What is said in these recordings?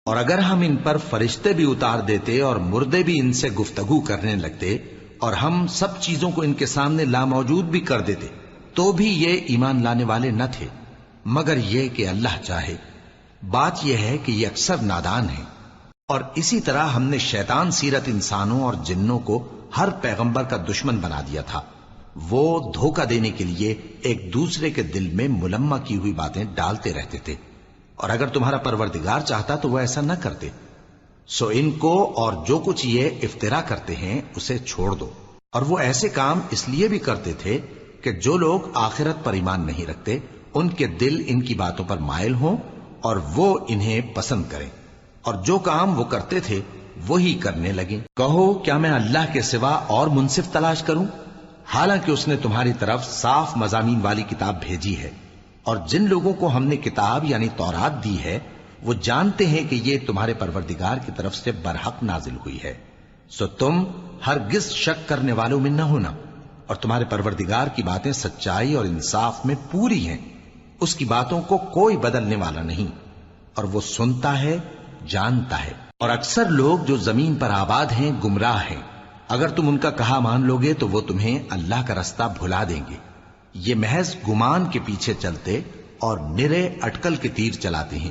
اور اگر ہم ان پر فرشتے بھی اتار دیتے اور مردے بھی ان سے گفتگو کرنے لگتے اور ہم سب چیزوں کو ان کے سامنے لاموجود بھی کر دیتے تو بھی یہ ایمان لانے والے نہ تھے، مگر یہ کہ اللہ چاہے۔ بات یہ ہے کہ یہ اکثر نادان ہیں۔ اور اسی طرح ہم نے شیطان سیرت انسانوں اور جنوں کو ہر پیغمبر کا دشمن بنا دیا تھا۔ وہ دھوکہ دینے کے لیے ایک دوسرے کے دل میں ملمہ کی ہوئی باتیں ڈالتے رہتے تھے، اور اگر تمہارا پروردگار چاہتا تو وہ ایسا نہ کرتے۔ سو ان کو اور جو کچھ یہ افترا کرتے ہیں اسے چھوڑ دو۔ اور وہ ایسے کام اس لیے بھی کرتے تھے کہ جو لوگ آخرت پر ایمان نہیں رکھتے ان کے دل ان کی باتوں پر مائل ہوں اور وہ انہیں پسند کریں، اور جو کام وہ کرتے تھے وہی کرنے لگیں۔ کہو کیا میں اللہ کے سوا اور منصف تلاش کروں، حالانکہ اس نے تمہاری طرف صاف مضامین والی کتاب بھیجی ہے، اور جن لوگوں کو ہم نے کتاب یعنی تورات دی ہے وہ جانتے ہیں کہ یہ تمہارے پروردگار کی طرف سے برحق نازل ہوئی ہے۔ سو تم ہرگز شک کرنے والوں میں نہ ہونا، اور تمہارے پروردگار کی باتیں سچائی اور انصاف میں پوری ہیں، اس کی باتوں کو کوئی بدلنے والا نہیں، اور وہ سنتا ہے جانتا ہے۔ اور اکثر لوگ جو زمین پر آباد ہیں گمراہ ہیں، اگر تم ان کا کہا مان لوگے تو وہ تمہیں اللہ کا رستہ بھلا دیں گے۔ یہ محض گمان کے پیچھے چلتے اور نرے اٹکل کے تیر چلاتے ہیں۔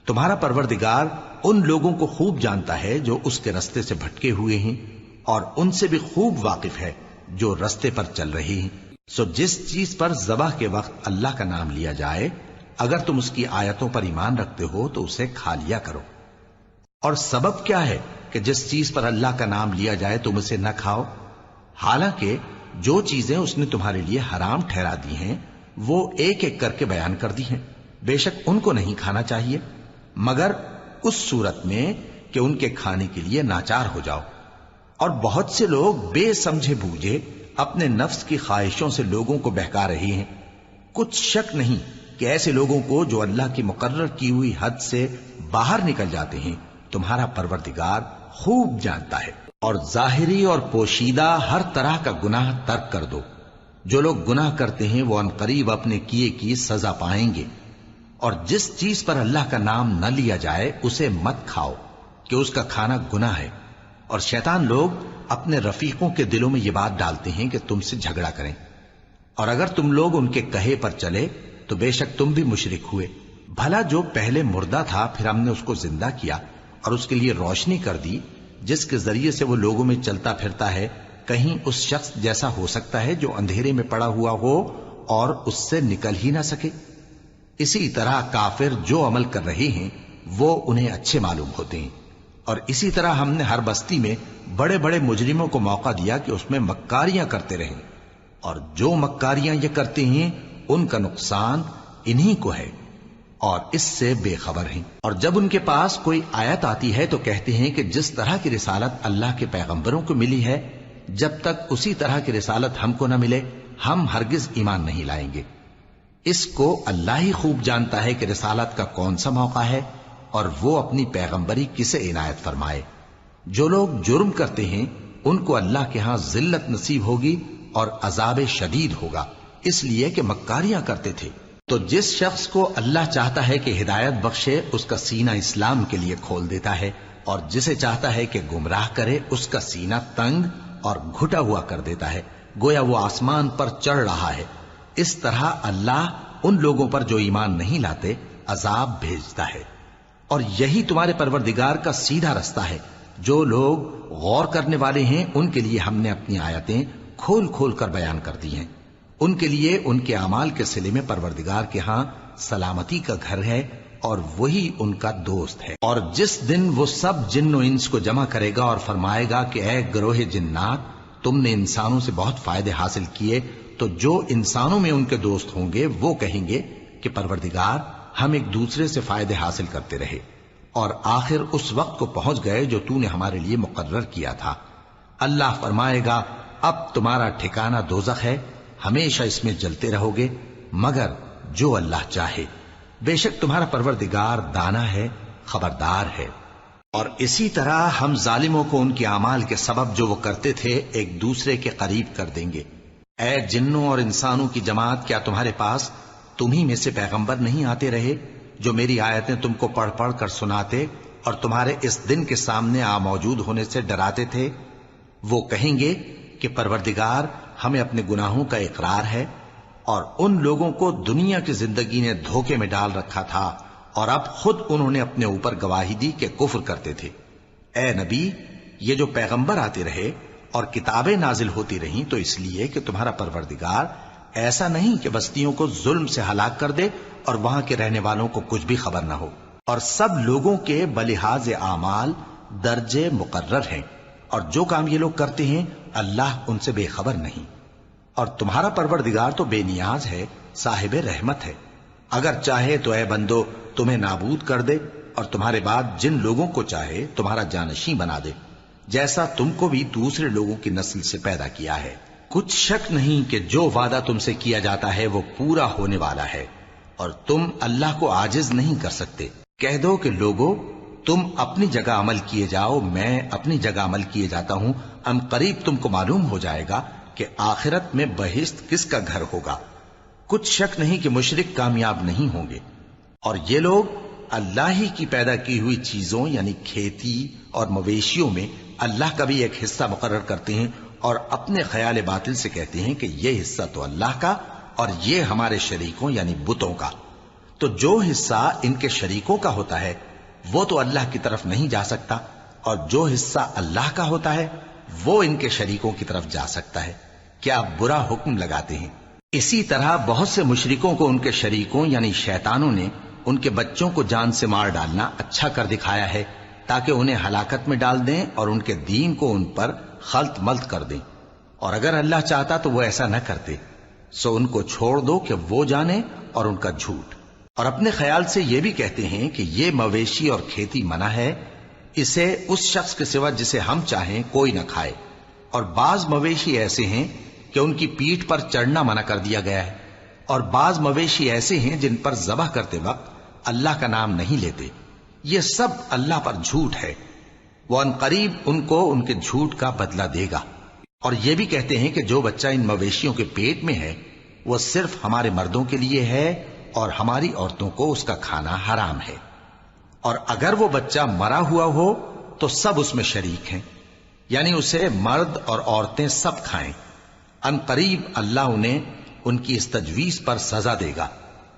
تمہارا پروردگار ان لوگوں کو خوب جانتا ہے جو اس کے رستے سے بھٹکے ہوئے ہیں، اور ان سے بھی خوب واقف ہے جو رستے پر چل رہے ہیں۔ سو جس چیز پر ذبح کے وقت اللہ کا نام لیا جائے اگر تم اس کی آیتوں پر ایمان رکھتے ہو تو اسے کھا لیا کرو۔ اور سبب کیا ہے کہ جس چیز پر اللہ کا نام لیا جائے تم اسے نہ کھاؤ، حالانکہ جو چیزیں اس نے تمہارے لیے حرام ٹھہرا دی ہیں وہ ایک ایک کر کے بیان کر دی ہیں۔ بے شک ان کو نہیں کھانا چاہیے مگر اس صورت میں کہ ان کے کھانے کے لیے ناچار ہو جاؤ۔ اور بہت سے لوگ بے سمجھے بوجھے اپنے نفس کی خواہشوں سے لوگوں کو بہکا رہے ہیں۔ کچھ شک نہیں کہ ایسے لوگوں کو جو اللہ کی مقرر کی ہوئی حد سے باہر نکل جاتے ہیں تمہارا پروردگار خوب جانتا ہے۔ اور ظاہری اور پوشیدہ ہر طرح کا گناہ ترک کر دو۔ جو لوگ گناہ کرتے ہیں وہ عنقریب اپنے کیے کی سزا پائیں گے۔ اور جس چیز پر اللہ کا نام نہ لیا جائے اسے مت کھاؤ کہ اس کا کھانا گناہ ہے۔ اور شیطان لوگ اپنے رفیقوں کے دلوں میں یہ بات ڈالتے ہیں کہ تم سے جھگڑا کریں، اور اگر تم لوگ ان کے کہے پر چلے تو بے شک تم بھی مشرک ہوئے۔ بھلا جو پہلے مردہ تھا پھر ہم نے اس کو زندہ کیا اور اس کے لیے روشنی کر دی جس کے ذریعے سے وہ لوگوں میں چلتا پھرتا ہے، کہیں اس شخص جیسا ہو سکتا ہے جو اندھیرے میں پڑا ہوا ہو اور اس سے نکل ہی نہ سکے؟ اسی طرح کافر جو عمل کر رہے ہیں وہ انہیں اچھے معلوم ہوتے ہیں۔ اور اسی طرح ہم نے ہر بستی میں بڑے بڑے مجرموں کو موقع دیا کہ اس میں مکاریاں کرتے رہیں، اور جو مکاریاں یہ کرتے ہیں ان کا نقصان انہی کو ہے اور اس سے بے خبر ہیں۔ اور جب ان کے پاس کوئی آیت آتی ہے تو کہتے ہیں کہ جس طرح کی رسالت اللہ کے پیغمبروں کو ملی ہے جب تک اسی طرح کی رسالت ہم کو نہ ملے ہم ہرگز ایمان نہیں لائیں گے۔ اس کو اللہ ہی خوب جانتا ہے کہ رسالت کا کون سا موقع ہے اور وہ اپنی پیغمبری کسے عنایت فرمائے۔ جو لوگ جرم کرتے ہیں ان کو اللہ کے ہاں ذلت نصیب ہوگی اور عذاب شدید ہوگا، اس لیے کہ مکاریاں کرتے تھے۔ تو جس شخص کو اللہ چاہتا ہے کہ ہدایت بخشے اس کا سینہ اسلام کے لیے کھول دیتا ہے، اور جسے چاہتا ہے کہ گمراہ کرے اس کا سینہ تنگ اور گھٹا ہوا کر دیتا ہے، گویا وہ آسمان پر چڑھ رہا ہے۔ اس طرح اللہ ان لوگوں پر جو ایمان نہیں لاتے عذاب بھیجتا ہے۔ اور یہی تمہارے پروردگار کا سیدھا رستہ ہے۔ جو لوگ غور کرنے والے ہیں ان کے لیے ہم نے اپنی آیتیں کھول کھول کر بیان کر دی ہیں۔ ان کے لیے ان کے اعمال کے صلے میں پروردگار کے ہاں سلامتی کا گھر ہے اور وہی ان کا دوست ہے۔ اور جس دن وہ سب جن و انس کو جمع کرے گا اور فرمائے گا کہ اے گروہ جنات، تم نے انسانوں سے بہت فائدے حاصل کیے، تو جو انسانوں میں ان کے دوست ہوں گے وہ کہیں گے کہ پروردگار ہم ایک دوسرے سے فائدے حاصل کرتے رہے اور آخر اس وقت کو پہنچ گئے جو تو نے ہمارے لیے مقرر کیا تھا۔ اللہ فرمائے گا اب تمہارا ٹھکانہ دوزخ ہے، ہمیشہ اس میں جلتے رہو گے مگر جو اللہ چاہے، بے شک تمہارا پروردگار دانا ہے، خبردار ہے۔ اور اسی طرح ہم ظالموں کو ان کے اعمال کے سبب جو وہ کرتے تھے ایک دوسرے کے قریب کر دیں گے۔ اے جنوں اور انسانوں کی جماعت، کیا تمہارے پاس تمہیں میں سے پیغمبر نہیں آتے رہے جو میری آیتیں تم کو پڑھ پڑھ کر سناتے اور تمہارے اس دن کے سامنے آ موجود ہونے سے ڈراتے تھے؟ وہ کہیں گے کہ پروردگار ہمیں اپنے گناہوں کا اقرار ہے، اور ان لوگوں کو دنیا کی زندگی نے دھوکے میں ڈال رکھا تھا اور اب خود انہوں نے اپنے اوپر گواہی دی کہ کفر کرتے تھے۔ اے نبی، یہ جو پیغمبر آتے رہے اور کتابیں نازل ہوتی رہیں تو اس لیے کہ تمہارا پروردگار ایسا نہیں کہ بستیوں کو ظلم سے ہلاک کر دے اور وہاں کے رہنے والوں کو کچھ بھی خبر نہ ہو، اور سب لوگوں کے بلحاظ اعمال درجے مقرر ہیں، اور جو کام یہ لوگ کرتے ہیں اللہ ان سے بے خبر نہیں۔ اور تمہارا پروردگار تو بے نیاز ہے، صاحب رحمت ہے، اگر چاہے تو اے بندو تمہیں نابود کر دے اور تمہارے بعد جن لوگوں کو چاہے تمہارا جانشین بنا دے، جیسا تم کو بھی دوسرے لوگوں کی نسل سے پیدا کیا ہے۔ کچھ شک نہیں کہ جو وعدہ تم سے کیا جاتا ہے وہ پورا ہونے والا ہے، اور تم اللہ کو عاجز نہیں کر سکتے۔ کہہ دو کہ لوگو تم اپنی جگہ عمل کیے جاؤ، میں اپنی جگہ عمل کیے جاتا ہوں، ان قریب تم کو معلوم ہو جائے گا کہ آخرت میں بہشت کس کا گھر ہوگا۔ کچھ شک نہیں کہ مشرک کامیاب نہیں ہوں گے، اور یہ لوگ اللہ ہی کی پیدا کی ہوئی چیزوں یعنی کھیتی اور مویشیوں میں اللہ کا بھی ایک حصہ مقرر کرتے ہیں، اور اپنے خیال باطل سے کہتے ہیں کہ یہ حصہ تو اللہ کا اور یہ ہمارے شریکوں یعنی بتوں کا۔ تو جو حصہ ان کے شریکوں کا ہوتا ہے وہ تو اللہ کی طرف نہیں جا سکتا، اور جو حصہ اللہ کا ہوتا ہے وہ ان کے شریکوں کی طرف جا سکتا ہے۔ کیا برا حکم لگاتے ہیں۔ اسی طرح بہت سے مشرکوں کو ان کے شریکوں یعنی شیطانوں نے ان کے بچوں کو جان سے مار ڈالنا اچھا کر دکھایا ہے، تاکہ انہیں ہلاکت میں ڈال دیں اور ان کے دین کو ان پر خلط ملط کر دیں، اور اگر اللہ چاہتا تو وہ ایسا نہ کرتے۔ سو ان کو چھوڑ دو کہ وہ جانے اور ان کا جھوٹ۔ اور اپنے خیال سے یہ بھی کہتے ہیں کہ یہ مویشی اور کھیتی منع ہے، اسے اس شخص کے سوا جسے ہم چاہیں کوئی نہ کھائے، اور بعض مویشی ایسے ہیں کہ ان کی پیٹھ پر چڑھنا منع کر دیا گیا ہے، اور بعض مویشی ایسے ہیں جن پر ذبح کرتے وقت اللہ کا نام نہیں لیتے۔ یہ سب اللہ پر جھوٹ ہے، وہ ان قریب ان کو ان کے جھوٹ کا بدلہ دے گا۔ اور یہ بھی کہتے ہیں کہ جو بچہ ان مویشیوں کے پیٹ میں ہے وہ صرف ہمارے مردوں کے لیے ہے اور ہماری عورتوں کو اس کا کھانا حرام ہے، اور اگر وہ بچہ مرا ہوا ہو تو سب اس میں شریک ہیں، یعنی اسے مرد اور عورتیں سب کھائیں۔ ان قریب اللہ انہیں ان کی اس تجویز پر سزا دے گا،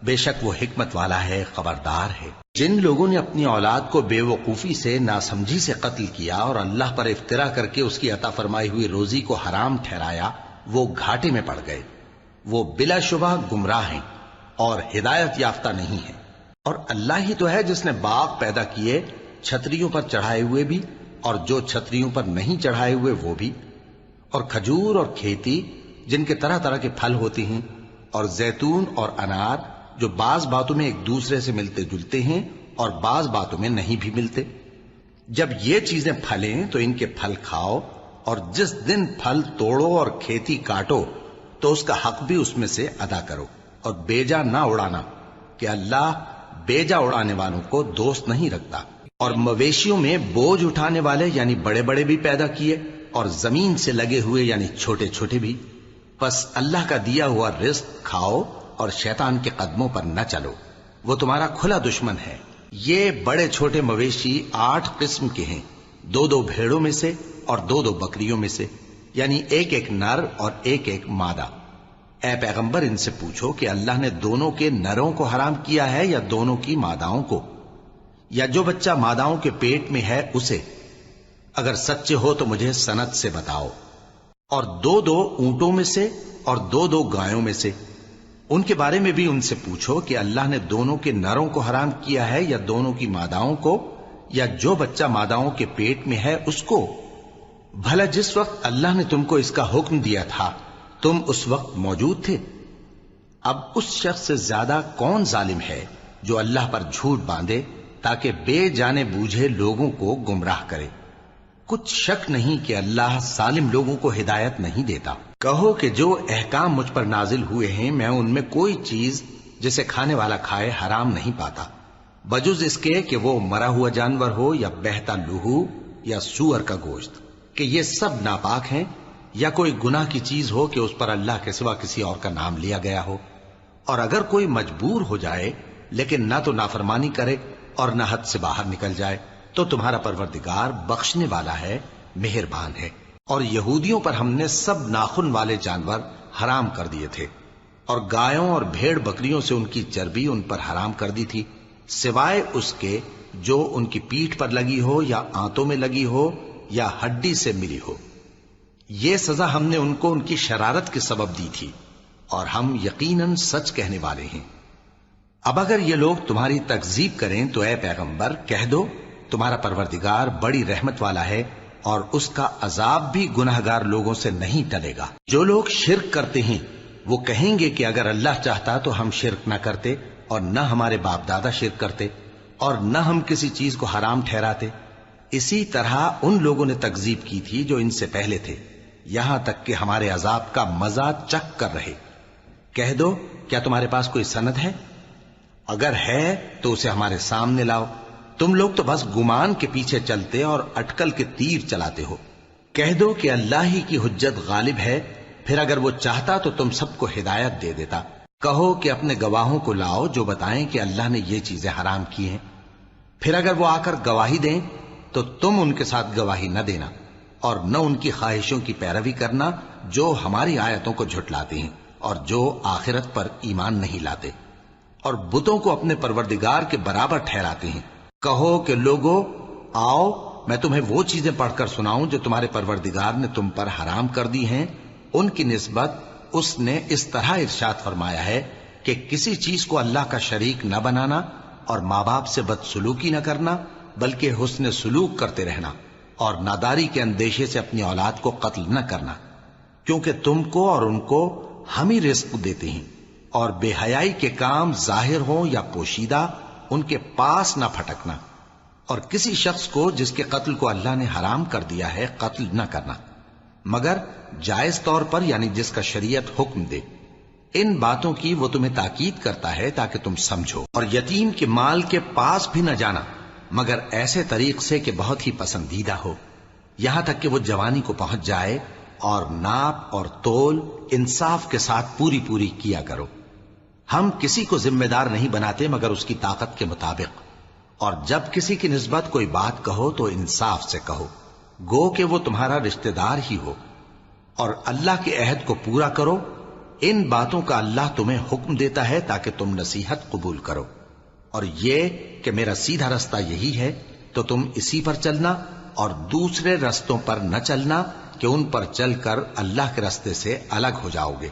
بے شک وہ حکمت والا ہے، خبردار ہے۔ جن لوگوں نے اپنی اولاد کو بے وقوفی سے ناسمجھی سے قتل کیا اور اللہ پر افترا کر کے اس کی عطا فرمائی ہوئی روزی کو حرام ٹھہرایا، وہ گھاٹے میں پڑ گئے، وہ بلا شبہ گمراہ ہیں اور ہدایت یافتہ نہیں ہیں۔ اور اللہ ہی تو ہے جس نے باغ پیدا کیے، چھتریوں پر چڑھائے ہوئے بھی اور جو چھتریوں پر نہیں چڑھائے ہوئے وہ بھی، اور کھجور اور کھیتی جن کے طرح طرح کے پھل ہوتے ہیں، اور زیتون اور انار جو بعض باتوں میں ایک دوسرے سے ملتے جلتے ہیں اور بعض باتوں میں نہیں بھی ملتے۔ جب یہ چیزیں پھلیں تو ان کے پھل کھاؤ، اور جس دن پھل توڑو اور کھیتی کاٹو تو اس کا حق بھی اس میں سے ادا کرو، اور بیجا نہ اڑانا کہ اللہ بیجا اڑانے والوں کو دوست نہیں رکھتا۔ اور مویشیوں میں بوجھ اٹھانے والے یعنی بڑے بڑے بھی پیدا کیے، اور زمین سے لگے ہوئے یعنی چھوٹے چھوٹے بھی۔ بس اللہ کا دیا ہوا رزق کھاؤ اور شیطان کے قدموں پر نہ چلو، وہ تمہارا کھلا دشمن ہے۔ یہ بڑے چھوٹے مویشی 8 قسم کے ہیں، 2 بھیڑوں میں سے اور 2 بکریوں میں سے، یعنی ایک نر اور ایک مادہ۔ اے پیغمبر ان سے پوچھو کہ اللہ نے دونوں کے نروں کو حرام کیا ہے یا دونوں کی ماداؤں کو، یا جو بچہ ماداؤں کے پیٹ میں ہے اسے؟ اگر سچے ہو تو مجھے سند سے بتاؤ۔ اور 2 اونٹوں میں سے اور 2 گایوں میں سے، ان کے بارے میں بھی ان سے پوچھو کہ اللہ نے دونوں کے نروں کو حرام کیا ہے یا دونوں کی ماداؤں کو، یا جو بچہ ماداؤں کے پیٹ میں ہے اس کو؟ بھلا جس وقت اللہ نے تم کو اس کا حکم دیا تھا تم اس وقت موجود تھے؟ اب اس شخص سے زیادہ کون ظالم ہے جو اللہ پر جھوٹ باندھے تاکہ بے جانے بوجھے لوگوں کو گمراہ کرے۔ کچھ شک نہیں کہ اللہ ظالم لوگوں کو ہدایت نہیں دیتا۔ کہو کہ جو احکام مجھ پر نازل ہوئے ہیں میں ان میں کوئی چیز جسے کھانے والا کھائے حرام نہیں پاتا، بجز اس کے کہ وہ مرا ہوا جانور ہو یا بہتا لہو یا سور کا گوشت، کہ یہ سب ناپاک ہیں، یا کوئی گناہ کی چیز ہو کہ اس پر اللہ کے سوا کسی اور کا نام لیا گیا ہو۔ اور اگر کوئی مجبور ہو جائے لیکن نہ تو نافرمانی کرے اور نہ حد سے باہر نکل جائے، تو تمہارا پروردگار بخشنے والا ہے، مہربان ہے۔ اور یہودیوں پر ہم نے سب ناخن والے جانور حرام کر دیے تھے، اور گایوں اور بھیڑ بکریوں سے ان کی چربی ان پر حرام کر دی تھی، سوائے اس کے جو ان کی پیٹھ پر لگی ہو یا آنتوں میں لگی ہو یا ہڈی سے ملی ہو۔ یہ سزا ہم نے ان کو ان کی شرارت کے سبب دی تھی، اور ہم یقیناً سچ کہنے والے ہیں۔ اب اگر یہ لوگ تمہاری تکذیب کریں تو اے پیغمبر کہہ دو، تمہارا پروردگار بڑی رحمت والا ہے، اور اس کا عذاب بھی گناہگار لوگوں سے نہیں ٹلے گا۔ جو لوگ شرک کرتے ہیں وہ کہیں گے کہ اگر اللہ چاہتا تو ہم شرک نہ کرتے، اور نہ ہمارے باپ دادا شرک کرتے، اور نہ ہم کسی چیز کو حرام ٹھہراتے۔ اسی طرح ان لوگوں نے تکذیب کی تھی جو ان سے پہلے تھے، یہاں تک کہ ہمارے عذاب کا مزہ چکھ کر رہے۔ کہہ دو، کیا تمہارے پاس کوئی سند ہے؟ اگر ہے تو اسے ہمارے سامنے لاؤ۔ تم لوگ تو بس گمان کے پیچھے چلتے اور اٹکل کے تیر چلاتے ہو۔ کہہ دو کہ اللہ ہی کی حجت غالب ہے، پھر اگر وہ چاہتا تو تم سب کو ہدایت دے دیتا۔ کہو کہ اپنے گواہوں کو لاؤ جو بتائیں کہ اللہ نے یہ چیزیں حرام کی ہیں، پھر اگر وہ آ کر گواہی دیں تو تم ان کے ساتھ گواہی نہ دینا، اور نہ ان کی خواہشوں کی پیروی کرنا جو ہماری آیتوں کو جھٹلاتے ہیں اور جو آخرت پر ایمان نہیں لاتے، اور بتوں کو اپنے پروردگار کے برابر ٹھہراتے ہیں۔ کہو کہ لوگو آؤ، میں تمہیں وہ چیزیں پڑھ کر سناؤں جو تمہارے پروردگار نے تم پر حرام کر دی ہیں۔ ان کی نسبت اس نے اس طرح ارشاد فرمایا ہے کہ کسی چیز کو اللہ کا شریک نہ بنانا، اور ماں باپ سے بدسلوکی نہ کرنا، بلکہ حسن سلوک کرتے رہنا، اور ناداری کے اندیشے سے اپنی اولاد کو قتل نہ کرنا، کیونکہ تم کو اور ان کو ہم ہی رزق دیتے ہیں۔ اور بے حیائی کے کام ظاہر ہوں یا پوشیدہ ان کے پاس نہ پھٹکنا، اور کسی شخص کو جس کے قتل کو اللہ نے حرام کر دیا ہے قتل نہ کرنا، مگر جائز طور پر، یعنی جس کا شریعت حکم دے۔ ان باتوں کی وہ تمہیں تاکید کرتا ہے تاکہ تم سمجھو۔ اور یتیم کے مال کے پاس بھی نہ جانا مگر ایسے طریق سے کہ بہت ہی پسندیدہ ہو، یہاں تک کہ وہ جوانی کو پہنچ جائے، اور ناپ اور تول انصاف کے ساتھ پوری پوری کیا کرو۔ ہم کسی کو ذمہ دار نہیں بناتے مگر اس کی طاقت کے مطابق، اور جب کسی کی نسبت کوئی بات کہو تو انصاف سے کہو، گو کہ وہ تمہارا رشتہ دار ہی ہو، اور اللہ کے عہد کو پورا کرو۔ ان باتوں کا اللہ تمہیں حکم دیتا ہے تاکہ تم نصیحت قبول کرو، اور یہ کہ میرا سیدھا رستہ یہی ہے تو تم اسی پر چلنا، اور دوسرے رستوں پر نہ چلنا کہ ان پر چل کر اللہ کے رستے سے الگ ہو جاؤ گے۔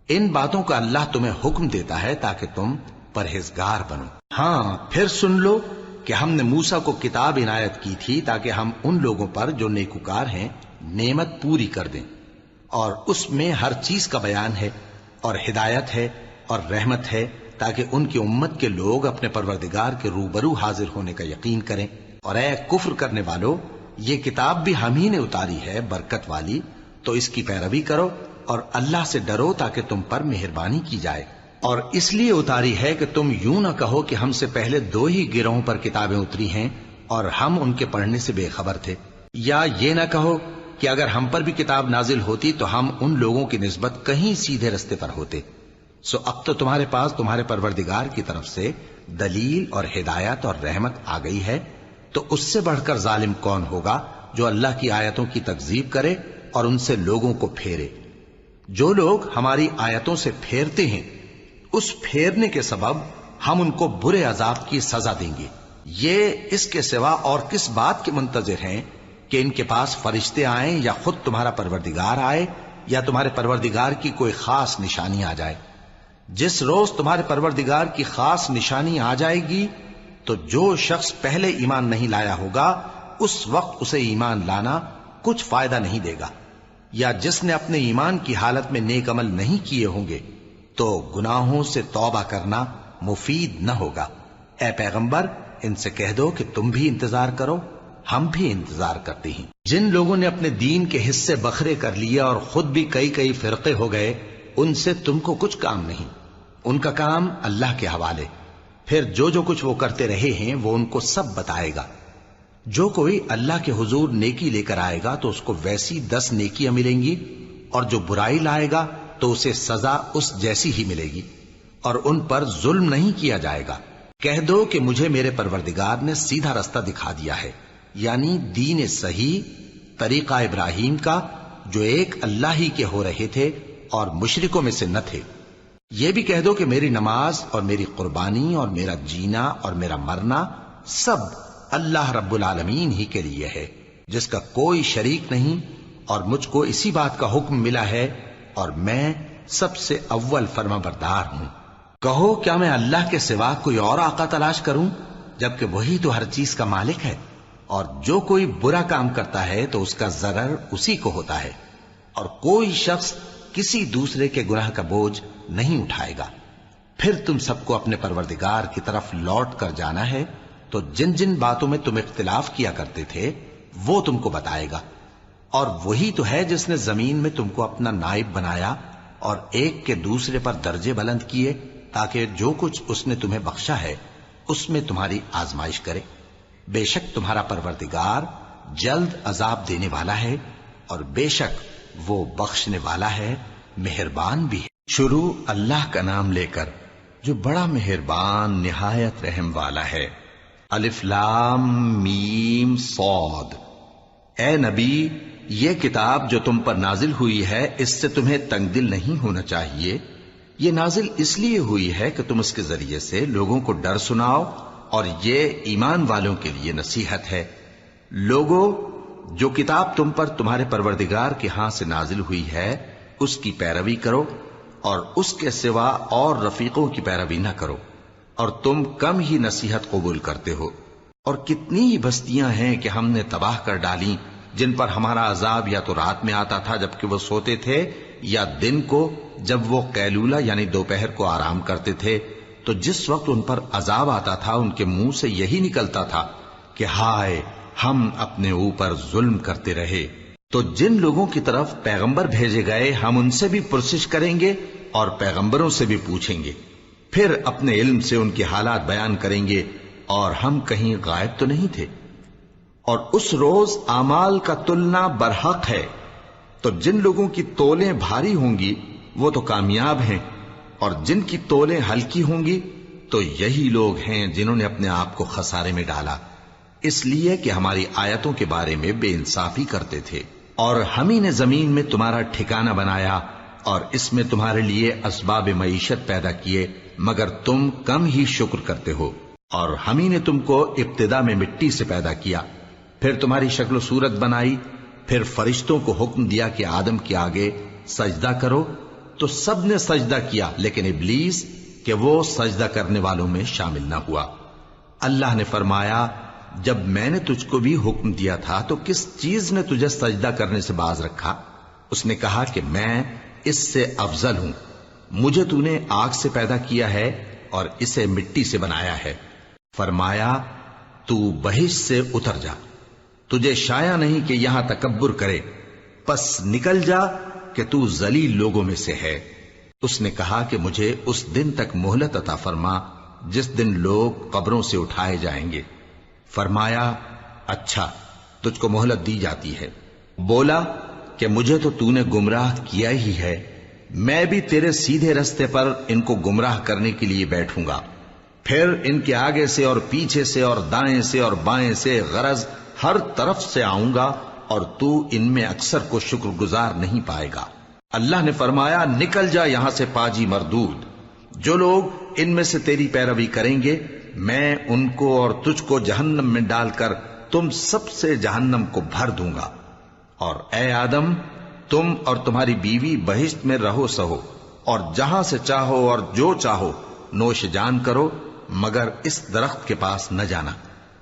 ان باتوں کا اللہ تمہیں حکم دیتا ہے تاکہ تم پرہیزگار بنو۔ ہاں، پھر سن لو کہ ہم نے موسیٰ کو کتاب عنایت کی تھی تاکہ ہم ان لوگوں پر جو نیکوکار ہیں نعمت پوری کر دیں، اور اس میں ہر چیز کا بیان ہے، اور ہدایت ہے اور رحمت ہے، تاکہ ان کی امت کے لوگ اپنے پروردگار کے روبرو حاضر ہونے کا یقین کریں۔ اور اے کفر کرنے والو، یہ کتاب بھی ہم ہی نے اتاری ہے برکت والی، تو اس کی پیروی کرو اور اللہ سے ڈرو تاکہ تم پر مہربانی کی جائے۔ اور اس لیے اتاری ہے کہ تم یوں نہ کہو کہ ہم سے پہلے 2 ہی گروہوں پر کتابیں اتری ہیں اور ہم ان کے پڑھنے سے بے خبر تھے، یا یہ نہ کہو کہ اگر ہم پر بھی کتاب نازل ہوتی تو ہم ان لوگوں کی نسبت کہیں سیدھے رستے پر ہوتے۔ سو اب تو تمہارے پاس تمہارے پروردگار کی طرف سے دلیل اور ہدایت اور رحمت آ گئی ہے، تو اس سے بڑھ کر ظالم کون ہوگا جو اللہ کی آیتوں کی تکذیب کرے اور ان سے لوگوں کو پھیرے۔ جو لوگ ہماری آیتوں سے پھیرتے ہیں اس پھیرنے کے سبب ہم ان کو برے عذاب کی سزا دیں گے۔ یہ اس کے سوا اور کس بات کے منتظر ہیں کہ ان کے پاس فرشتے آئیں یا خود تمہارا پروردگار آئے یا تمہارے پروردگار کی کوئی خاص نشانی آ جائے۔ جس روز تمہارے پروردگار کی خاص نشانی آ جائے گی تو جو شخص پہلے ایمان نہیں لایا ہوگا اس وقت اسے ایمان لانا کچھ فائدہ نہیں دے گا، یا جس نے اپنے ایمان کی حالت میں نیک عمل نہیں کیے ہوں گے تو گناہوں سے توبہ کرنا مفید نہ ہوگا۔ اے پیغمبر، ان سے کہہ دو کہ تم بھی انتظار کرو، ہم بھی انتظار کرتے ہیں۔ جن لوگوں نے اپنے دین کے حصے بکھرے کر لیے اور خود بھی کئی فرقے ہو گئے، ان سے تم کو کچھ کام نہیں، ان کا کام اللہ کے حوالے۔ پھر جو کچھ وہ کرتے رہے ہیں وہ ان کو سب بتائے گا۔ جو کوئی اللہ کے حضور نیکی لے کر آئے گا تو اس کو ویسی 10 نیکیاں ملیں گی، اور جو برائی لائے گا تو اسے سزا اس جیسی ہی ملے گی، اور ان پر ظلم نہیں کیا جائے گا۔ کہہ دو کہ مجھے میرے پروردگار نے سیدھا رستہ دکھا دیا ہے، یعنی دین صحیح، طریقہ ابراہیم کا جو ایک اللہ ہی کے ہو رہے تھے اور مشرکوں میں سے نہ تھے۔ یہ بھی کہہ دو کہ میری نماز اور میری قربانی اور میرا جینا اور میرا مرنا سب اللہ رب العالمین ہی کے لیے ہے، جس کا کوئی شریک نہیں، اور مجھ کو اسی بات کا حکم ملا ہے اور میں سب سے اول فرما بردار ہوں۔ کہو کیا میں اللہ کے سوا کوئی اور آقا تلاش کروں، جبکہ وہی تو ہر چیز کا مالک ہے، اور جو کوئی برا کام کرتا ہے تو اس کا ضرر اسی کو ہوتا ہے، اور کوئی شخص کسی دوسرے کے گناہ کا بوجھ نہیں اٹھائے گا۔ پھر تم سب کو اپنے پروردگار کی طرف لوٹ کر جانا ہے، تو جن جن باتوں میں تم اختلاف کیا کرتے تھے وہ تم کو بتائے گا، اور وہی تو ہے جس نے زمین میں تم کو اپنا نائب بنایا اور ایک کے دوسرے پر درجے بلند کیے، تاکہ جو کچھ اس نے تمہیں بخشا ہے اس میں تمہاری آزمائش کرے۔ بے شک تمہارا پروردگار جلد عذاب دینے والا ہے، اور بے شک وہ بخشنے والا ہے، مہربان بھی ہے۔ شروع اللہ کا نام لے کر جو بڑا مہربان نہایت رحم والا ہے۔ الف لام میم صاد۔ اے نبی، یہ کتاب جو تم پر نازل ہوئی ہے اس سے تمہیں تنگ دل نہیں ہونا چاہیے۔ یہ نازل اس لیے ہوئی ہے کہ تم اس کے ذریعے سے لوگوں کو ڈر سناؤ، اور یہ ایمان والوں کے لیے نصیحت ہے۔ لوگوں، جو کتاب تم پر تمہارے پروردگار کے ہاں سے نازل ہوئی ہے اس کی پیروی کرو، اور اس کے سوا اور رفیقوں کی پیروی نہ کرو، اور تم کم ہی نصیحت قبول کرتے ہو۔ اور کتنی ہی بستیاں ہیں کہ ہم نے تباہ کر ڈالی، جن پر ہمارا عذاب یا تو رات میں آتا تھا جبکہ وہ سوتے تھے، یا دن کو جب وہ قیلولہ یعنی دوپہر کو آرام کرتے تھے، تو جس وقت ان پر عذاب آتا تھا ان کے منہ سے یہی نکلتا تھا کہ ہائے، ہم اپنے اوپر ظلم کرتے رہے۔ تو جن لوگوں کی طرف پیغمبر بھیجے گئے ہم ان سے بھی پرسش کریں گے اور پیغمبروں سے بھی پوچھیں گے، پھر اپنے علم سے ان کے حالات بیان کریں گے، اور ہم کہیں غائب تو نہیں تھے۔ اور اس روز اعمال کا تلنا برحق ہے، تو جن لوگوں کی تولیں بھاری ہوں گی وہ تو کامیاب ہیں، اور جن کی تولیں ہلکی ہوں گی تو یہی لوگ ہیں جنہوں نے اپنے آپ کو خسارے میں ڈالا، اس لیے کہ ہماری آیتوں کے بارے میں بے انصافی کرتے تھے۔ اور ہم ہی نے زمین میں تمہارا ٹھکانہ بنایا اور اس میں تمہارے لیے اسباب معیشت پیدا کیے، مگر تم کم ہی شکر کرتے ہو۔ اور ہم ہی نے تم کو ابتدا میں مٹی سے پیدا کیا، پھر تمہاری شکل و صورت بنائی، پھر فرشتوں کو حکم دیا کہ آدم کے آگے سجدہ کرو، تو سب نے سجدہ کیا لیکن ابلیس کہ وہ سجدہ کرنے والوں میں شامل نہ ہوا۔ اللہ نے فرمایا، جب میں نے تجھ کو بھی حکم دیا تھا تو کس چیز نے تجھے سجدہ کرنے سے باز رکھا؟ اس نے کہا کہ میں اس سے افضل ہوں، مجھے تو نے آگ سے پیدا کیا ہے اور اسے مٹی سے بنایا ہے۔ فرمایا، تو بہشت سے اتر جا، تجھے شایع نہیں کہ یہاں تکبر کرے، پس نکل جا کہ تو ذلیل لوگوں میں سے ہے۔ اس نے کہا کہ مجھے اس دن تک مہلت عطا فرما جس دن لوگ قبروں سے اٹھائے جائیں گے۔ فرمایا، اچھا، تجھ کو مہلت دی جاتی ہے۔ بولا کہ مجھے تو نے گمراہ کیا ہی ہے، میں بھی تیرے سیدھے رستے پر ان کو گمراہ کرنے کے لیے بیٹھوں گا، پھر ان کے آگے سے اور پیچھے سے اور دائیں سے اور بائیں سے غرض ہر طرف سے آؤں گا، اور تو ان میں اکثر کو شکر گزار نہیں پائے گا۔ اللہ نے فرمایا، نکل جا یہاں سے پاجی مردود، جو لوگ ان میں سے تیری پیروی کریں گے میں ان کو اور تجھ کو جہنم میں ڈال کر تم سب سے جہنم کو بھر دوں گا۔ اور اے آدم، تم اور تمہاری بیوی بہشت میں رہو سہو، اور جہاں سے چاہو اور جو چاہو نوش جان کرو، مگر اس درخت کے پاس نہ جانا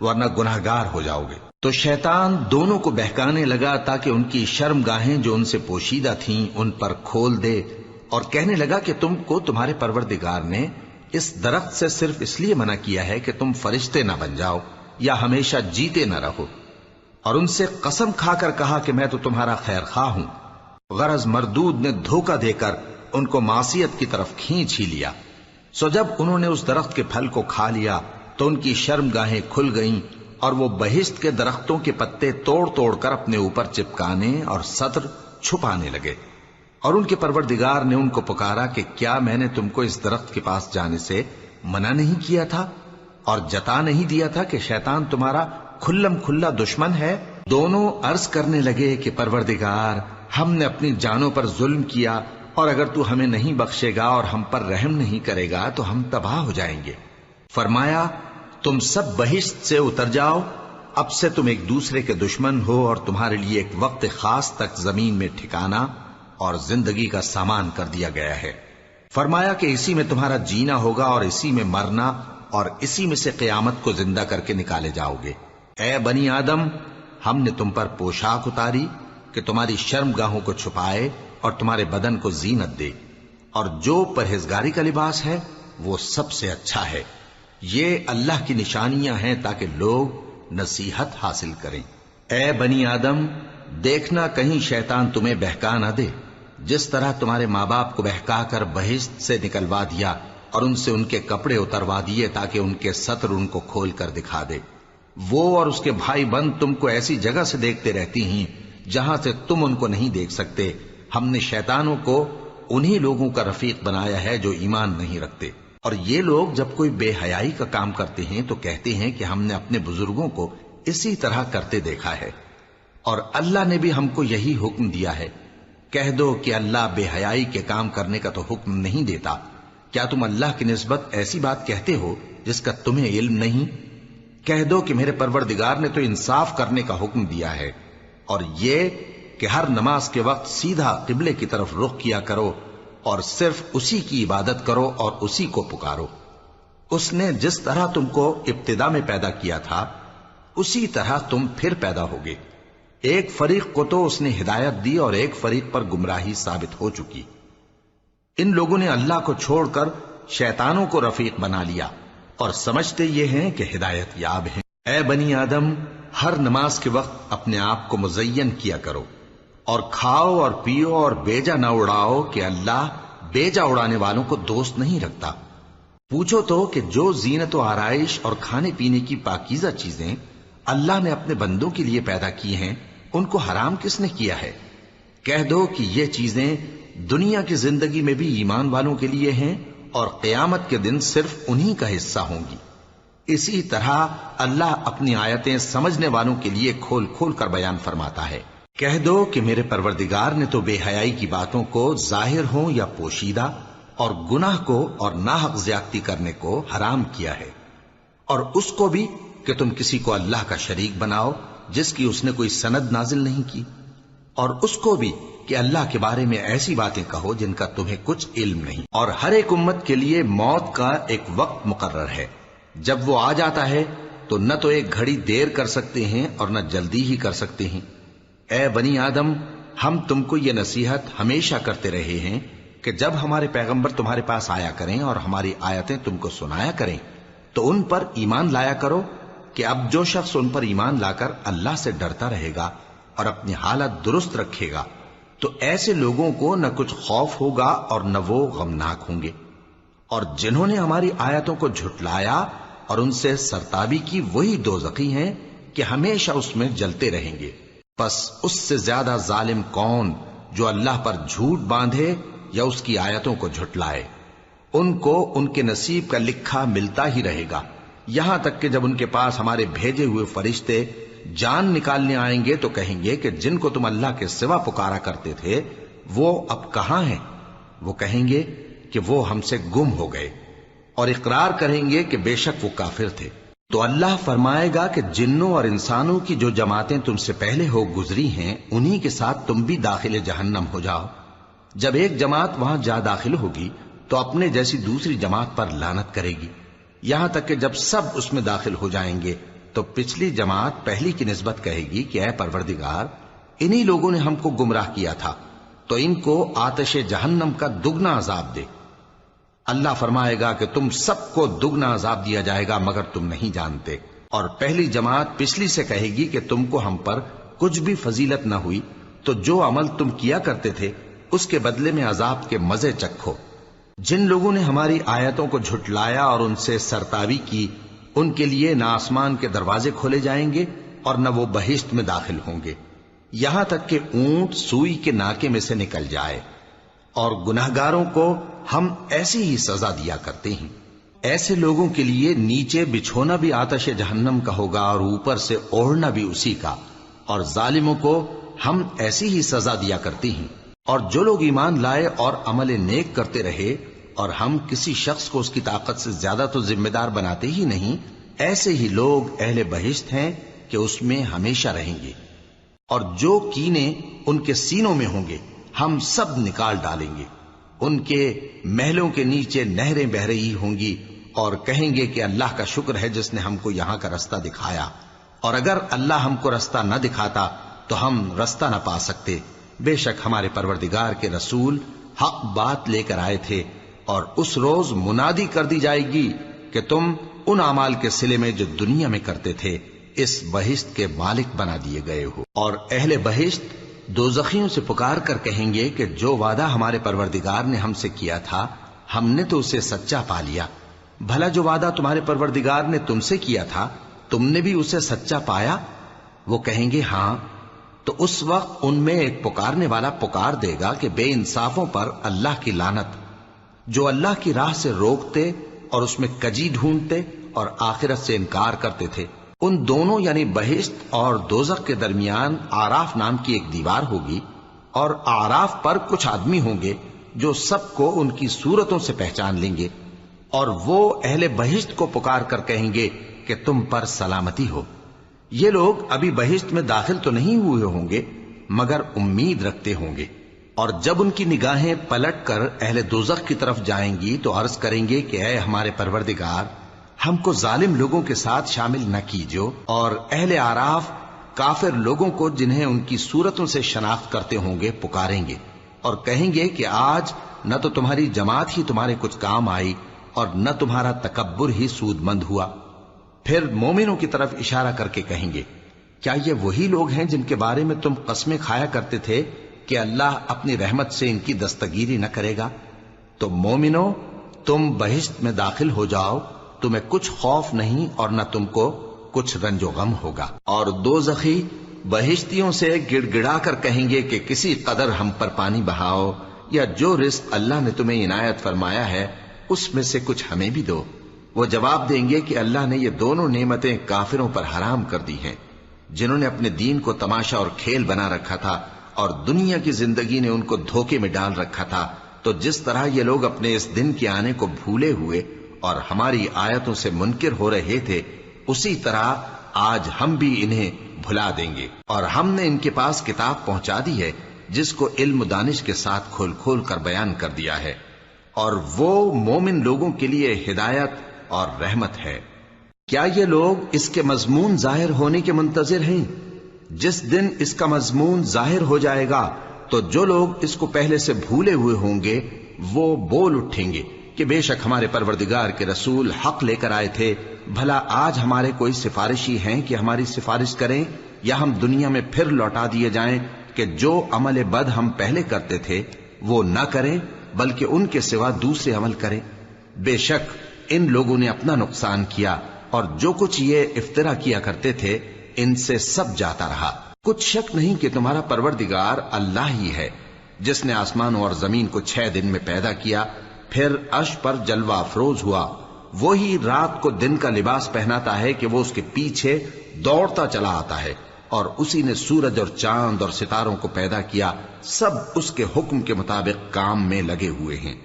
ورنہ گناہگار ہو جاؤ گے۔ تو شیطان دونوں کو بہکانے لگا تاکہ ان کی شرم گاہیں جو ان سے پوشیدہ تھیں ان پر کھول دے، اور کہنے لگا کہ تم کو تمہارے پروردگار نے اس درخت سے صرف اس لیے منع کیا ہے کہ تم فرشتے نہ بن جاؤ یا ہمیشہ جیتے نہ رہو۔ اور ان سے قسم کھا کر کہا کہ میں تو تمہارا خیر خواہ ہوں۔ غرض مردود نے دھوکہ دے کر ان کو معصیت کی طرف کھینچ ہی لیا۔ سو جب انہوں نے اس درخت کے پھل کو کھا لیا تو ان کی شرم گاہیں کھل گئیں، اور وہ بہشت کے درختوں کے پتے توڑ توڑ کر اپنے اوپر چپکانے اور سطر چھپانے لگے۔ اور ان کے پروردگار نے ان کو پکارا کہ کیا میں نے تم کو اس درخت کے پاس جانے سے منع نہیں کیا تھا؟ اور جتا نہیں دیا تھا کہ شیطان تمہارا کھلم کھلا دشمن ہے؟ دونوں عرض کرنے لگے کہ پروردگار، ہم نے اپنی جانوں پر ظلم کیا، اور اگر تو ہمیں نہیں بخشے گا اور ہم پر رحم نہیں کرے گا تو ہم تباہ ہو جائیں گے۔ فرمایا تم سب بہشت سے اتر جاؤ، اب سے تم ایک دوسرے کے دشمن ہو، اور تمہارے لیے ایک وقت خاص تک زمین میں ٹھکانا اور زندگی کا سامان کر دیا گیا ہے۔ فرمایا کہ اسی میں تمہارا جینا ہوگا اور اسی میں مرنا، اور اسی میں سے قیامت کو زندہ کر کے نکالے جاؤ گے۔ اے بنی آدم، ہم نے تم پر پوشاک اتاری کہ تمہاری شرم گاہوں کو چھپائے اور تمہارے بدن کو زینت دے، اور جو پرہیزگاری کا لباس ہے وہ سب سے اچھا ہے۔ یہ اللہ کی نشانیاں ہیں تاکہ لوگ نصیحت حاصل کریں۔ اے بنی آدم، دیکھنا کہیں شیطان تمہیں بہکا نہ دے، جس طرح تمہارے ماں باپ کو بہکا کر بہشت سے نکلوا دیا اور ان سے ان کے کپڑے اتروا دیے تاکہ ان کے ستر ان کو کھول کر دکھا دے۔ وہ اور اس کے بھائی بند تم کو ایسی جگہ سے دیکھتے رہتی ہیں جہاں سے تم ان کو نہیں دیکھ سکتے۔ ہم نے شیطانوں کو انہی لوگوں کا رفیق بنایا ہے جو ایمان نہیں رکھتے، اور یہ لوگ جب کوئی بے حیائی کا کام کرتے ہیں تو کہتے ہیں کہ ہم نے اپنے بزرگوں کو اسی طرح کرتے دیکھا ہے، اور اللہ نے بھی ہم کو یہی حکم دیا ہے۔ کہہ دو کہ اللہ بے حیائی کے کام کرنے کا تو حکم نہیں دیتا۔ کیا تم اللہ کی نسبت ایسی بات کہتے ہو جس کا تمہیں علم نہیں؟ کہہ دو کہ میرے پروردگار نے تو انصاف کرنے کا حکم دیا ہے، اور یہ کہ ہر نماز کے وقت سیدھا قبلے کی طرف رخ کیا کرو اور صرف اسی کی عبادت کرو اور اسی کو پکارو۔ اس نے جس طرح تم کو ابتدا میں پیدا کیا تھا اسی طرح تم پھر پیدا ہوگے۔ ایک فریق کو تو اس نے ہدایت دی اور ایک فریق پر گمراہی ثابت ہو چکی۔ ان لوگوں نے اللہ کو چھوڑ کر شیطانوں کو رفیق بنا لیا اور سمجھتے یہ ہیں کہ ہدایت یاب ہیں۔ اے بنی آدم، ہر نماز کے وقت اپنے آپ کو مزین کیا کرو، اور کھاؤ اور پیو اور بیجا نہ اڑاؤ کہ اللہ بیجا اڑانے والوں کو دوست نہیں رکھتا۔ پوچھو تو کہ جو زینت و آرائش اور کھانے پینے کی پاکیزہ چیزیں اللہ نے اپنے بندوں کے لیے پیدا کی ہیں ان کو حرام کس نے کیا ہے؟ کہہ دو کہ یہ چیزیں دنیا کی زندگی میں بھی ایمان والوں کے لیے ہیں اور قیامت کے دن صرف انہی کا حصہ ہوں گی۔ اسی طرح اللہ اپنی آیتیں سمجھنے والوں کے لیے کھول کھول کر بیان فرماتا ہے۔ کہہ دو کہ میرے پروردگار نے تو بے حیائی کی باتوں کو ظاہر ہوں یا پوشیدہ، اور گناہ کو اور ناحق زیادتی کرنے کو حرام کیا ہے، اور اس کو بھی کہ تم کسی کو اللہ کا شریک بناؤ جس کی اس نے کوئی سند نازل نہیں کی، اور اس کو بھی کہ اللہ کے بارے میں ایسی باتیں کہو جن کا تمہیں کچھ علم نہیں۔ اور ہر ایک امت کے لیے موت کا ایک وقت مقرر ہے، جب وہ آ جاتا ہے تو نہ تو ایک گھڑی دیر کر سکتے ہیں اور نہ جلدی ہی کر سکتے ہیں۔ اے بنی آدم، ہم تم کو یہ نصیحت ہمیشہ کرتے رہے ہیں کہ جب ہمارے پیغمبر تمہارے پاس آیا کریں اور ہماری آیتیں تم کو سنایا کریں تو ان پر ایمان لایا کرو، کہ اب جو شخص ان پر ایمان لا کر اللہ سے ڈرتا رہے گا اور اپنی حالت درست رکھے گا تو ایسے لوگوں کو نہ کچھ خوف ہوگا اور نہ وہ غمناک ہوں گے۔ اور جنہوں نے ہماری آیتوں کو جھٹلایا اور ان سے سرتابی کی وہی دوزخی ہیں کہ ہمیشہ اس میں جلتے رہیں گے۔ پس اس سے زیادہ ظالم کون جو اللہ پر جھوٹ باندھے یا اس کی آیتوں کو جھٹلائے؟ ان کو ان کے نصیب کا لکھا ملتا ہی رہے گا، یہاں تک کہ جب ان کے پاس ہمارے بھیجے ہوئے فرشتے جان نکالنے آئیں گے تو کہیں گے کہ جن کو تم اللہ کے سوا پکارا کرتے تھے وہ اب کہاں ہیں؟ وہ کہیں گے کہ وہ ہم سے گم ہو گئے، اور اقرار کریں گے کہ بے شک وہ کافر تھے۔ تو اللہ فرمائے گا کہ جنوں اور انسانوں کی جو جماعتیں تم سے پہلے ہو گزری ہیں انہی کے ساتھ تم بھی داخل جہنم ہو جاؤ۔ جب ایک جماعت وہاں جا داخل ہوگی تو اپنے جیسی دوسری جماعت پر لعنت کرے گی، یہاں تک کہ جب سب اس میں داخل ہو جائیں گے تو پچھلی جماعت پہلی کی نسبت کہے گی کہ اے پروردگار، انہی لوگوں نے ہم کو گمراہ کیا تھا، تو ان کو آتش جہنم کا دگنا عذاب دے۔ اللہ فرمائے گا کہ تم سب کو دگنا عذاب دیا جائے گا مگر تم نہیں جانتے۔ اور پہلی جماعت پچھلی سے کہے گی کہ تم کو ہم پر کچھ بھی فضیلت نہ ہوئی، تو جو عمل تم کیا کرتے تھے اس کے بدلے میں عذاب کے مزے چکھو۔ جن لوگوں نے ہماری آیتوں کو جھٹلایا اور ان سے سرتابی کی ان کے لیے نہ آسمان کے دروازے کھولے جائیں گے اور نہ وہ بہشت میں داخل ہوں گے، یہاں تک کہ اونٹ سوئی کے ناکے میں سے نکل جائے، اور گناہگاروں کو ہم ایسی ہی سزا دیا کرتے ہیں۔ ایسے لوگوں کے لیے نیچے بچھونا بھی آتش جہنم کا ہوگا اور اوپر سے اوڑھنا بھی اسی کا، اور ظالموں کو ہم ایسی ہی سزا دیا کرتی ہیں۔ اور جو لوگ ایمان لائے اور عمل نیک کرتے رہے، اور ہم کسی شخص کو اس کی طاقت سے زیادہ تو ذمہ دار بناتے ہی نہیں، ایسے ہی لوگ اہل بہشت ہیں کہ اس میں ہمیشہ رہیں گے۔ اور جو کینے ان کے سینوں میں ہوں گے ہم سب نکال ڈالیں گے، ان کے محلوں کے نیچے نہریں بہ رہی ہوں گی، اور کہیں گے کہ اللہ کا شکر ہے جس نے ہم کو یہاں کا رستہ دکھایا، اور اگر اللہ ہم کو رستہ نہ دکھاتا تو ہم رستہ نہ پا سکتے۔ بے شک ہمارے پروردگار کے رسول حق بات لے کر آئے تھے، اور اس روز منادی کر دی جائے گی کہ تم ان اعمال کے صلے میں جو دنیا میں کرتے تھے اس بہشت کے مالک بنا دیے گئے ہو۔ اور اہل بہشت دوزخیوں سے پکار کر کہیں گے کہ جو وعدہ ہمارے پروردگار نے ہم سے کیا تھا ہم نے تو اسے سچا پا لیا، بھلا جو وعدہ تمہارے پروردگار نے تم سے کیا تھا تم نے بھی اسے سچا پایا؟ وہ کہیں گے ہاں۔ تو اس وقت ان میں ایک پکارنے والا پکار دے گا کہ بے انصافوں پر اللہ کی لعنت، جو اللہ کی راہ سے روکتے اور اس میں کجی ڈھونڈتے اور آخرت سے انکار کرتے تھے۔ ان دونوں یعنی بہشت اور دوزخ کے درمیان آراف نام کی ایک دیوار ہوگی، اور آراف پر کچھ آدمی ہوں گے جو سب کو ان کی صورتوں سے پہچان لیں گے، اور وہ اہل بہشت کو پکار کر کہیں گے کہ تم پر سلامتی ہو۔ یہ لوگ ابھی بہشت میں داخل تو نہیں ہوئے ہوں گے مگر امید رکھتے ہوں گے، اور جب ان کی نگاہیں پلٹ کر اہل دوزخ کی طرف جائیں گی تو عرض کریں گے کہ اے ہمارے پروردگار، ہم کو ظالم لوگوں کے ساتھ شامل نہ کیجو۔ اور اہل آراف کافر لوگوں کو جنہیں ان کی صورتوں سے شناخت کرتے ہوں گے پکاریں گے اور کہیں گے کہ آج نہ تو تمہاری جماعت ہی تمہارے کچھ کام آئی اور نہ تمہارا تکبر ہی سود مند ہوا۔ پھر مومنوں کی طرف اشارہ کر کے کہیں گے کیا یہ وہی لوگ ہیں جن کے بارے میں تم قسمیں کھایا کرتے تھے کہ اللہ اپنی رحمت سے ان کی دستگیری نہ کرے گا؟ تو مومنوں، تم بہشت میں داخل ہو جاؤ، تمہیں کچھ خوف نہیں اور نہ تم کو کچھ رنج و غم ہوگا۔ اور دوزخی بہشتیوں سے گڑ گڑا کر کہیں گے کہ کسی قدر ہم پر پانی بہاؤ، یا جو رزق اللہ نے تمہیں عنایت فرمایا ہے اس میں سے کچھ ہمیں بھی دو۔ وہ جواب دیں گے کہ اللہ نے یہ دونوں نعمتیں کافروں پر حرام کر دی ہیں، جنہوں نے اپنے دین کو تماشا اور کھیل بنا رکھا تھا اور دنیا کی زندگی نے ان کو دھوکے میں ڈال رکھا تھا۔ تو جس طرح یہ لوگ اپنے اس دن کے آنے کو بھولے ہوئے اور ہماری آیتوں سے منکر ہو رہے تھے، اسی طرح آج ہم بھی انہیں بھلا دیں گے۔ اور ہم نے ان کے پاس کتاب پہنچا دی ہے جس کو علم و دانش کے ساتھ کھول کھول کر بیان کر دیا ہے، اور وہ مومن لوگوں کے لیے ہدایت اور رحمت ہے۔ کیا یہ لوگ اس کے مضمون ظاہر ہونے کے منتظر ہیں؟ جس دن اس کا مضمون ظاہر ہو جائے گا تو جو لوگ اس کو پہلے سے بھولے ہوئے ہوں گے وہ بول اٹھیں گے کہ بے شک ہمارے پروردگار کے رسول حق لے کر آئے تھے، بھلا آج ہمارے کوئی سفارشی ہیں کہ ہماری سفارش کریں، یا ہم دنیا میں پھر لوٹا دیے جائیں کہ جو عمل بد ہم پہلے کرتے تھے وہ نہ کریں بلکہ ان کے سوا دوسرے عمل کریں۔ بے شک ان لوگوں نے اپنا نقصان کیا، اور جو کچھ یہ افترا کیا کرتے تھے ان سے سب جاتا رہا۔ کچھ شک نہیں کہ تمہارا پروردگار اللہ ہی ہے جس نے آسمانوں اور زمین کو 6 دن میں پیدا کیا، پھر عرش پر جلوہ افروز ہوا۔ وہی رات کو دن کا لباس پہناتا ہے کہ وہ اس کے پیچھے دوڑتا چلا آتا ہے، اور اسی نے سورج اور چاند اور ستاروں کو پیدا کیا، سب اس کے حکم کے مطابق کام میں لگے ہوئے ہیں۔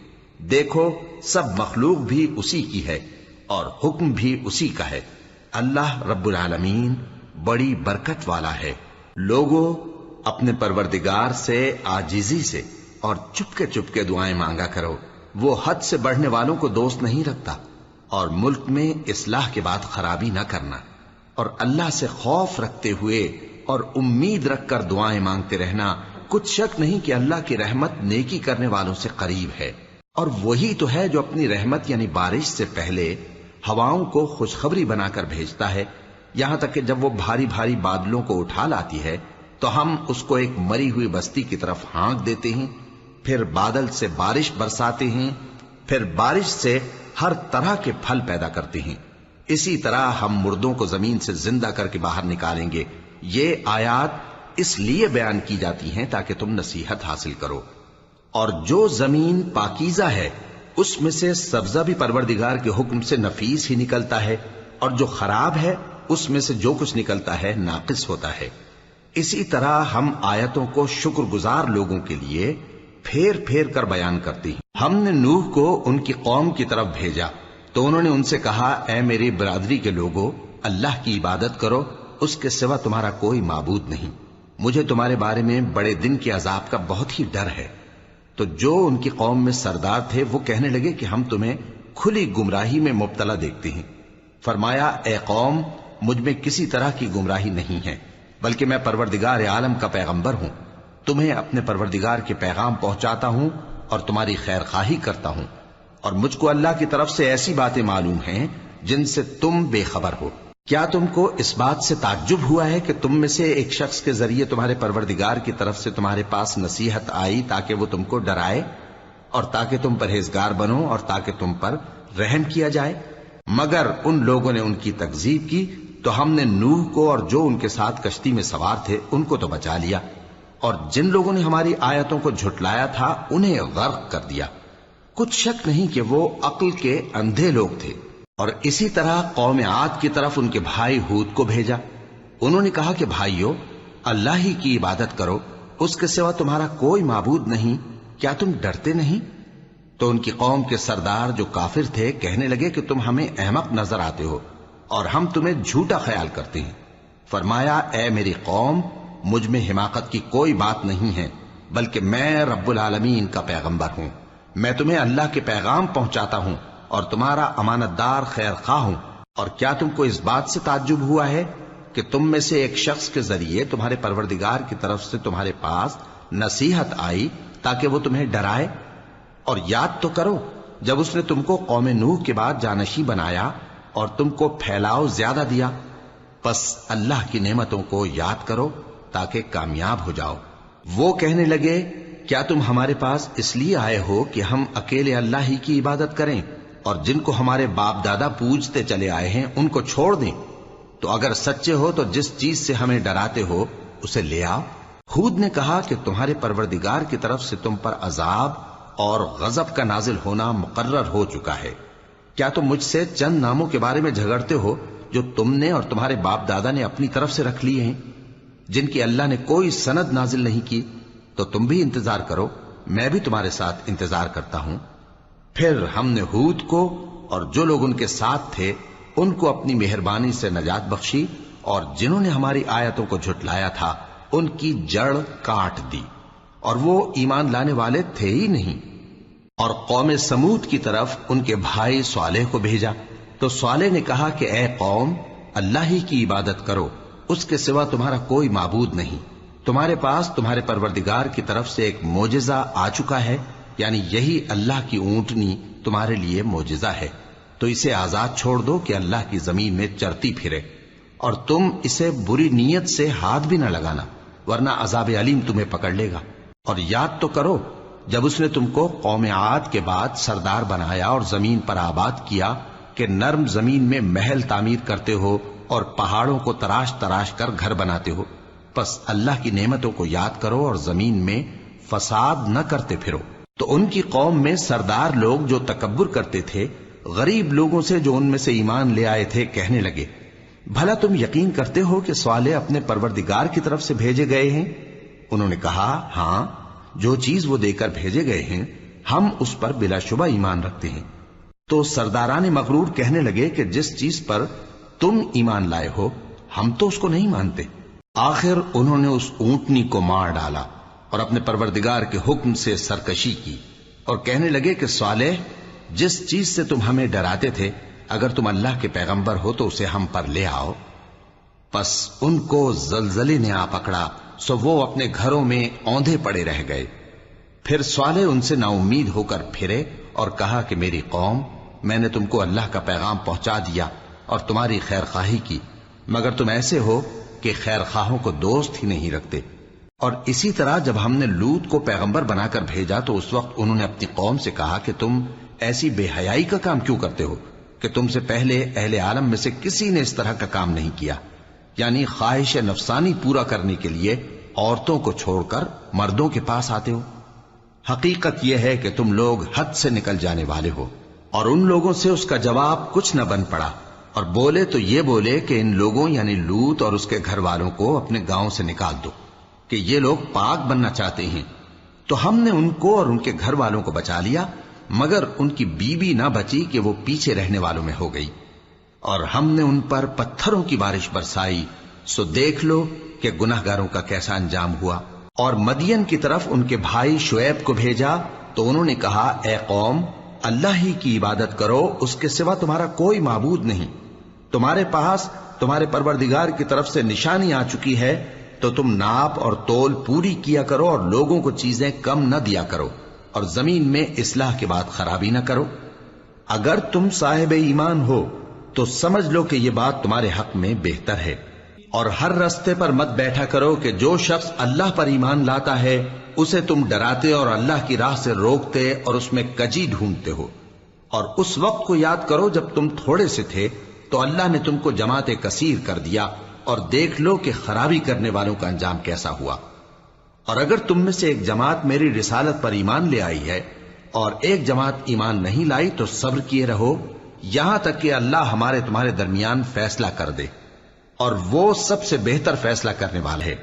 دیکھو سب مخلوق بھی اسی کی ہے اور حکم بھی اسی کا ہے۔ اللہ رب العالمین بڑی برکت والا ہے۔ لوگوں، اپنے پروردگار سے عاجزی سے اور چپکے دعائیں مانگا کرو، وہ حد سے بڑھنے والوں کو دوست نہیں رکھتا، اور ملک میں اصلاح کے بعد خرابی نہ کرنا، اور اللہ سے خوف رکھتے ہوئے اور امید رکھ کر دعائیں مانگتے رہنا۔ کچھ شک نہیں کہ اللہ کی رحمت نیکی کرنے والوں سے قریب ہے، اور وہی تو ہے جو اپنی رحمت یعنی بارش سے پہلے ہواؤں کو خوشخبری بنا کر بھیجتا ہے، یہاں تک کہ جب وہ بھاری بھاری بادلوں کو اٹھا لاتی ہے تو ہم اس کو ایک مری ہوئی بستی کی طرف ہانک دیتے ہیں، پھر بادل سے بارش برساتے ہیں، پھر بارش سے ہر طرح کے پھل پیدا کرتے ہیں۔ اسی طرح ہم مردوں کو زمین سے زندہ کر کے باہر نکالیں گے۔ یہ آیات اس لیے بیان کی جاتی ہیں تاکہ تم نصیحت حاصل کرو۔ اور جو زمین پاکیزہ ہے اس میں سے سبزہ بھی پروردگار کے حکم سے نفیس ہی نکلتا ہے، اور جو خراب ہے اس میں سے جو کچھ نکلتا ہے ناقص ہوتا ہے۔ اسی طرح ہم آیتوں کو شکر گزار لوگوں کے لیے پھیر پھیر کر بیان کرتے ہیں۔ ہم نے نوح کو ان کی قوم کی طرف بھیجا تو انہوں نے ان سے کہا، اے میری برادری کے لوگوں، اللہ کی عبادت کرو، اس کے سوا تمہارا کوئی معبود نہیں۔ مجھے تمہارے بارے میں بڑے دن کے عذاب کا بہت ہی ڈر ہے۔ تو جو ان کی قوم میں سردار تھے وہ کہنے لگے کہ ہم تمہیں کھلی گمراہی میں مبتلا دیکھتے ہیں۔ فرمایا، اے قوم، مجھ میں کسی طرح کی گمراہی نہیں ہے، بلکہ میں پروردگار عالم کا پیغمبر ہوں، تمہیں اپنے پروردگار کے پیغام پہنچاتا ہوں اور تمہاری خیر خواہی کرتا ہوں، اور مجھ کو اللہ کی طرف سے ایسی باتیں معلوم ہیں جن سے تم بے خبر ہو۔ کیا تم کو اس بات سے تعجب ہوا ہے کہ تم میں سے ایک شخص کے ذریعے تمہارے پروردگار کی طرف سے تمہارے پاس نصیحت آئی تاکہ وہ تم کو ڈرائے اور تاکہ تم پرہیزگار بنو اور تاکہ تم پر رحم کیا جائے؟ مگر ان لوگوں نے ان کی تکذیب کی تو ہم نے نوح کو اور جو ان کے ساتھ کشتی میں سوار تھے ان کو تو بچا لیا، اور جن لوگوں نے ہماری آیتوں کو جھٹلایا تھا انہیں غرق کر دیا۔ کچھ شک نہیں کہ وہ عقل کے اندھے لوگ تھے۔ اور اسی طرح قوم عاد کی طرف ان کے بھائی ہود کو بھیجا۔ انہوں نے کہا کہ بھائیو، اللہ ہی کی عبادت کرو، اس کے سوا تمہارا کوئی معبود نہیں، کیا تم ڈرتے نہیں؟ تو ان کی قوم کے سردار جو کافر تھے کہنے لگے کہ تم ہمیں احمق نظر آتے ہو اور ہم تمہیں جھوٹا خیال کرتے ہیں۔ فرمایا، اے میری قوم، مجھ میں حماقت کی کوئی بات نہیں ہے، بلکہ میں رب العالمین کا پیغمبر ہوں۔ میں تمہیں اللہ کے پیغام پہنچاتا ہوں اور تمہارا امانت دار خیر خواہ ہوں۔ اور کیا تم کو اس بات سے تعجب ہوا ہے کہ تم میں سے ایک شخص کے ذریعے تمہارے پروردگار کی طرف سے تمہارے پاس نصیحت آئی تاکہ وہ تمہیں ڈرائے؟ اور یاد تو کرو جب اس نے تم کو قوم نوح کے بعد جانشین بنایا اور تم کو پھیلاؤ زیادہ دیا، پس اللہ کی نعمتوں کو یاد کرو تاکہ کامیاب ہو جاؤ۔ وہ کہنے لگے، کیا تم ہمارے پاس اس لیے آئے ہو کہ ہم اکیلے اللہ ہی کی عبادت کریں اور جن کو ہمارے باپ دادا پوجتے چلے آئے ہیں ان کو چھوڑ دیں؟ تو اگر سچے ہو تو جس چیز سے ہمیں ڈراتے ہو اسے لے آؤ۔ ہود نے کہا کہ تمہارے پروردگار کی طرف سے تم پر عذاب اور غضب کا نازل ہونا مقرر ہو چکا ہے۔ کیا تم مجھ سے چند ناموں کے بارے میں جھگڑتے ہو جو تم نے اور تمہارے باپ دادا نے اپنی طرف سے رکھ لیے ہیں، جن کی اللہ نے کوئی سند نازل نہیں کی؟ تو تم بھی انتظار کرو، میں بھی تمہارے ساتھ انتظار کرتا ہوں۔ پھر ہم نے ہود کو اور جو لوگ ان کے ساتھ تھے ان کو اپنی مہربانی سے نجات بخشی، اور جنہوں نے ہماری آیتوں کو جھٹلایا تھا ان کی جڑ کاٹ دی، اور وہ ایمان لانے والے تھے ہی نہیں۔ اور قوم سمود کی طرف ان کے بھائی صالح کو بھیجا تو صالح نے کہا کہ اے قوم، اللہ ہی کی عبادت کرو، اس کے سوا تمہارا کوئی معبود نہیں۔ تمہارے پاس تمہارے پروردگار کی طرف سے ایک معجزہ آ چکا ہے، یعنی یہی اللہ کی اونٹنی تمہارے لیے معجزہ ہے، تو اسے آزاد چھوڑ دو کہ اللہ کی زمین میں چرتی پھرے، اور تم اسے بری نیت سے ہاتھ بھی نہ لگانا، ورنہ عذاب علیم تمہیں پکڑ لے گا۔ اور یاد تو کرو جب اس نے تم کو قوم عاد کے بعد سردار بنایا اور زمین پر آباد کیا کہ نرم زمین میں محل تعمیر کرتے ہو اور پہاڑوں کو تراش تراش کر گھر بناتے ہو، پس اللہ کی نعمتوں کو یاد کرو اور زمین میں فساد نہ کرتے پھرو۔ تو ان کی قوم میں سردار لوگ جو تکبر کرتے تھے غریب لوگوں سے جو ان میں سے ایمان لے آئے تھے کہنے لگے، بھلا تم یقین کرتے ہو کہ صالح اپنے پروردگار کی طرف سے بھیجے گئے ہیں؟ انہوں نے کہا، ہاں، جو چیز وہ دے کر بھیجے گئے ہیں ہم اس پر بلا شبہ ایمان رکھتے ہیں۔ تو سرداران مغرور کہنے لگے کہ جس چیز پر تم ایمان لائے ہو ہم تو اس کو نہیں مانتے۔ آخر انہوں نے اس اونٹنی کو مار ڈالا اور اپنے پروردگار کے حکم سے سرکشی کی، اور کہنے لگے کہ صالح، جس چیز سے تم ہمیں ڈراتے تھے اگر تم اللہ کے پیغمبر ہو تو اسے ہم پر لے آؤ۔ پس ان کو زلزلے نے آ پکڑا، سو وہ اپنے گھروں میں اوندھے پڑے رہ گئے۔ پھر صالح ان سے نا امید ہو کر پھرے اور کہا کہ میری قوم، میں نے تم کو اللہ کا پیغام پہنچا دیا اور تمہاری خیر خواہی کی، مگر تم ایسے ہو کہ خیر خواہوں کو دوست ہی نہیں رکھتے۔ اور اسی طرح جب ہم نے لوط کو پیغمبر بنا کر بھیجا تو اس وقت انہوں نے اپنی قوم سے کہا کہ تم ایسی بے حیائی کا کام کیوں کرتے ہو کہ تم سے پہلے اہل عالم میں سے کسی نے اس طرح کا کام نہیں کیا، یعنی خواہش نفسانی پورا کرنے کے لیے عورتوں کو چھوڑ کر مردوں کے پاس آتے ہو۔ حقیقت یہ ہے کہ تم لوگ حد سے نکل جانے والے ہو۔ اور ان لوگوں سے اس کا جواب کچھ نہ بن پڑا، اور بولے تو یہ بولے کہ ان لوگوں یعنی لوط اور اس کے گھر والوں کو اپنے گاؤں سے نکال دو کہ یہ لوگ پاک بننا چاہتے ہیں۔ تو ہم نے ان کو اور ان کے گھر والوں کو بچا لیا، مگر ان کی بیوی نہ بچی کہ وہ پیچھے رہنے والوں میں ہو گئی، اور ہم نے ان پر پتھروں کی بارش برسائی، سو دیکھ لو کہ گناہگاروں کا کیسا انجام ہوا۔ اور مدین کی طرف ان کے بھائی شعیب کو بھیجا تو انہوں نے کہا، اے قوم، اللہ ہی کی عبادت کرو، اس کے سوا تمہارا کوئی معبود نہیں۔ تمہارے پاس تمہارے پروردگار کی طرف سے نشانی آ چکی ہے، تو تم ناپ اور تول پوری کیا کرو اور لوگوں کو چیزیں کم نہ دیا کرو، اور زمین میں اصلاح کے بعد خرابی نہ کرو۔ اگر تم صاحب ایمان ہو تو سمجھ لو کہ یہ بات تمہارے حق میں بہتر ہے، اور ہر رستے پر مت بیٹھا کرو کہ جو شخص اللہ پر ایمان لاتا ہے اسے تم ڈراتے اور اللہ کی راہ سے روکتے اور اس میں کجی ڈھونڈتے ہو۔ اور اس وقت کو یاد کرو جب تم تھوڑے سے تھے تو اللہ نے تم کو جماعت کثیر کر دیا، اور دیکھ لو کہ خرابی کرنے والوں کا انجام کیسا ہوا۔ اور اگر تم میں سے ایک جماعت میری رسالت پر ایمان لے آئی ہے اور ایک جماعت ایمان نہیں لائی تو صبر کیے رہو یہاں تک کہ اللہ ہمارے تمہارے درمیان فیصلہ کر دے، اور وہ سب سے بہتر فیصلہ کرنے والا ہے۔